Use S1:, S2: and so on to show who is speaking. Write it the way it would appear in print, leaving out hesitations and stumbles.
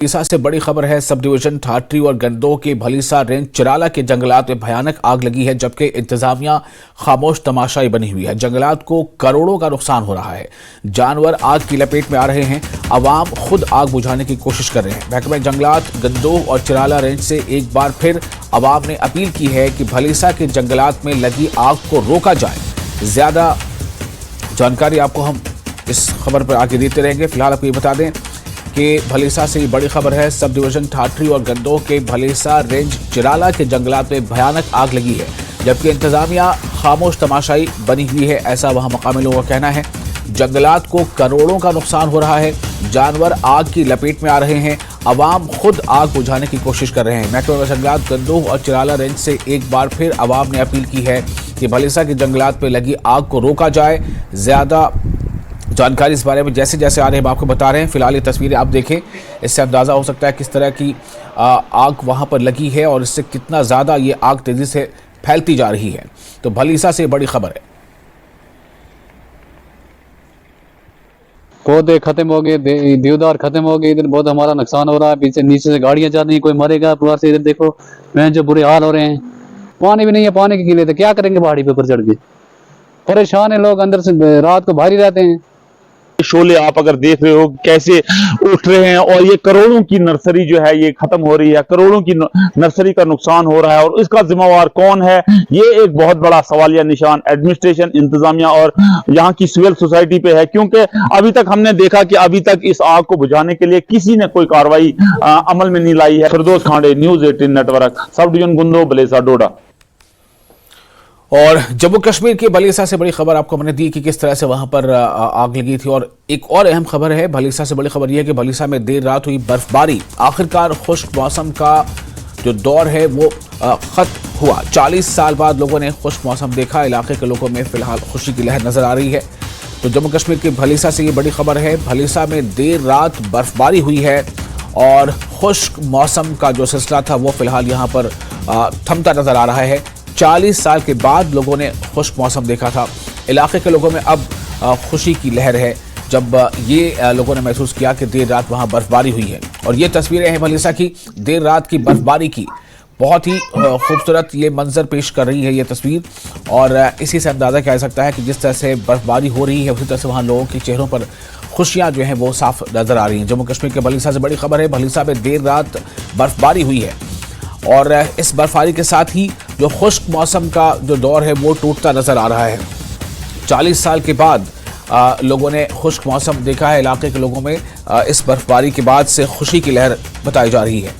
S1: भलीसा से बड़ी खबर है। सब डिवीजन ठाठरी और गंदोह के भलीसा रेंज चिराला के जंगलात में भयानक आग लगी है, जबकि इंतजामिया खामोश तमाशाई बनी हुई है। जंगलात को करोड़ों का नुकसान हो रहा है। जानवर आग की लपेट में आ रहे हैं। अवाम खुद आग बुझाने की कोशिश कर रहे हैं। महकमा जंगलात गंदोह और चिराला रेंज से एक बार फिर अवाम ने अपील की है कि भलीसा के जंगलात में लगी आग को रोका जाए। ज्यादा जानकारी आपको हम इस खबर पर आगे देते रहेंगे। फिलहाल आपको ये बता दें कि भलीसा से ये बड़ी खबर है। सब डिवीजन ठाठरी और गंदोह के भलीसा रेंज चिराला के जंगलात में भयानक आग लगी है, जबकि इंतजामिया खामोश तमाशाई बनी हुई है, ऐसा वहां मकामी लोगों का कहना है। जंगलात को करोड़ों का नुकसान हो रहा है। जानवर आग की लपेट में आ रहे हैं। अवाम खुद आग बुझाने की कोशिश कर रहे हैं। महकमा जंगलात गंदोह और चिराला रेंज से एक बार फिर अवाम ने अपील की है कि भलीसा के जंगलात में लगी आग को रोका जाए। ज्यादा जानकारी इस बारे में जैसे जैसे आ रहे हैं हम आपको बता रहे हैं। फिलहाल ये तस्वीरें आप देखें, इससे अंदाज़ा हो सकता है किस तरह की आग वहां पर लगी है और इससे कितना ज़्यादा ये आग तेज़ी से फैलती जा रही है। तो भलीसा से बड़ी खबर है।
S2: पौधे खत्म हो गए, देवदार खत्म हो गए, इधर बहुत हमारा नुकसान हो रहा है। पीछे नीचे से गाड़ियां जा रही हैं, कोई मरेगा पूरा से। इधर देखो मैं जो बुरे हाल हो रहे हैं, पानी भी नहीं है, पानी के लिए तो क्या करेंगे? पहाड़ी पे ऊपर चढ़ के परेशान है लोग, अंदर से रात को बाहर ही रहते हैं।
S3: शोले आप अगर देख रहे हो कैसे उठ रहे हैं, और ये करोड़ों की नर्सरी जो है ये खत्म हो रही है। करोड़ों की नर्सरी का नुकसान हो रहा है, और इसका जिम्मेवार कौन है? ये एक बहुत बड़ा सवालिया निशान एडमिनिस्ट्रेशन, इंतजामिया और यहाँ की सिविल सोसाइटी पे है, क्योंकि अभी तक हमने देखा कि अभी तक इस आग को बुझाने के लिए किसी ने कोई कार्रवाई अमल में नहीं लाई है। Firdous Khande, news 18 network, subdivision Gandoh, Bhalessa, Doda.
S1: और जम्मू कश्मीर के भलीसा से बड़ी खबर आपको मैंने दी कि किस तरह से वहां पर आग लगी थी। और एक और अहम खबर है भलीसा से बड़ी खबर यह है कि भलीसा में देर रात हुई बर्फबारी। आखिरकार खुश्क मौसम का जो दौर है वो खत्म हुआ। 40 साल बाद लोगों ने खुश्क मौसम देखा। इलाके के लोगों में फिलहाल खुशी की लहर नजर आ रही है। तो जम्मू कश्मीर के भलीसा से ये बड़ी खबर है। भलीसा में देर रात बर्फबारी हुई है और खुश्क मौसम का जो सिलसिला था वो फिलहाल यहाँ पर थमता नजर आ रहा है। 40 साल के बाद लोगों ने खुश्क मौसम देखा था। इलाके के लोगों में अब खुशी की लहर है, जब ये लोगों ने महसूस किया कि देर रात वहाँ बर्फबारी हुई है। और ये तस्वीरें हैं भलीसा की देर रात की बर्फबारी की। बहुत ही खूबसूरत ये मंजर पेश कर रही है ये तस्वीर, और इसी से अंदाज़ा किया जा सकता है कि जिस तरह से बर्फबारी हो रही है उसी तरह से वहाँ लोगों के चेहरों पर खुशियाँ जो हैं वो साफ नज़र आ रही हैं। जम्मू कश्मीर के भलीसा से बड़ी खबर है। भलीसा में देर रात बर्फबारी हुई है और इस बर्फबारी के साथ ही जो खुश्क मौसम का जो दौर है वो टूटता नजर आ रहा है। 40 साल के बाद लोगों ने खुश्क मौसम देखा है। इलाके के लोगों में इस बर्फबारी के बाद से खुशी की लहर बताई जा रही है।